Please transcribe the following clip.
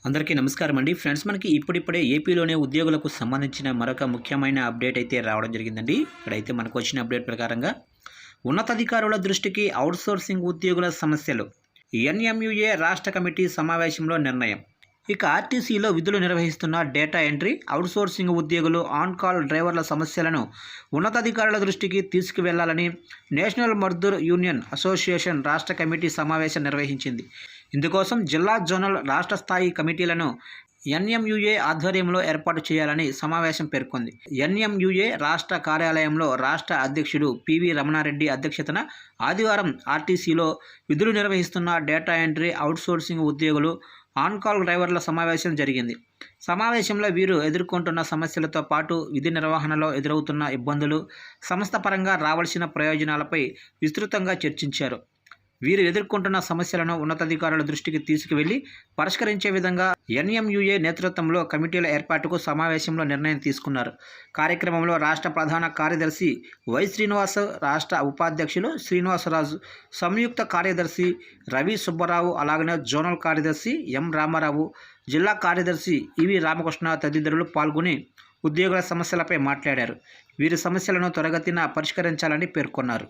అందరికీ నమస్కారం అండి. ఫ్రెండ్స్, మనకి ఇప్పుడిప్పుడే ఏపీలోనే ఉద్యోగులకు సంబంధించిన మరొక ముఖ్యమైన అప్డేట్ అయితే రావడం జరిగిందండి. ఇక్కడైతే మనకు వచ్చిన అప్డేట్ ప్రకారంగా ఉన్నతాధికారుల దృష్టికి అవుట్సోర్సింగ్ ఉద్యోగుల సమస్యలు, ఎన్ఎంయుఏ రాష్ట్ర కమిటీ సమావేశంలో నిర్ణయం. ఇక ఆర్టీసీలో విధులు నిర్వహిస్తున్న డేటా ఎంట్రీ, అవుట్సోర్సింగ్ ఉద్యోగులు, ఆన్ కాల్ డ్రైవర్ల సమస్యలను ఉన్నతాధికారుల దృష్టికి తీసుకువెళ్లాలని నేషనల్ మజ్దూర్ యూనియన్ అసోసియేషన్ రాష్ట్ర కమిటీ సమావేశం నిర్వహించింది. ఇందుకోసం జిల్లా, జోనల్, రాష్ట్ర స్థాయి కమిటీలను ఎన్ఎంయుఏ ఆధ్వర్యంలో ఏర్పాటు చేయాలని సమావేశం పేర్కొంది. ఎన్ఎంయుఏ రాష్ట్ర కార్యాలయంలో రాష్ట్ర అధ్యక్షుడు పివి రమణారెడ్డి అధ్యక్షతన ఆదివారం ఆర్టీసీలో విధులు నిర్వహిస్తున్న డేటా ఎంట్రీ, అవుట్సోర్సింగ్ ఉద్యోగులు, ఆన్ కాల్ డ్రైవర్ల సమావేశం జరిగింది. సమావేశంలో వీరు ఎదుర్కొంటున్న సమస్యలతో పాటు విధి నిర్వహణలో ఎదురవుతున్న ఇబ్బందులు, సంస్థ పరంగా రావాల్సిన ప్రయోజనాలపై విస్తృతంగా చర్చించారు. వీరు ఎదుర్కొంటున్న సమస్యలను ఉన్నతాధికారుల దృష్టికి తీసుకువెళ్లి పరిష్కరించే విధంగా ఎన్ఎంయుఏ నేతృత్వంలో కమిటీల ఏర్పాటుకు సమావేశంలో నిర్ణయం తీసుకున్నారు. కార్యక్రమంలో రాష్ట్ర ప్రధాన కార్యదర్శి వై శ్రీనివాస్, రాష్ట్ర ఉపాధ్యక్షులు శ్రీనివాసరాజు, సంయుక్త కార్యదర్శి రవి సుబ్బారావు, అలాగనే జోనల్ కార్యదర్శి ఎం రామారావు, జిల్లా కార్యదర్శి ఇవి రామకృష్ణ తదితరులు పాల్గొని ఉద్యోగుల సమస్యలపై మాట్లాడారు. వీరి సమస్యలను త్వరగతిన పరిష్కరించాలని పేర్కొన్నారు.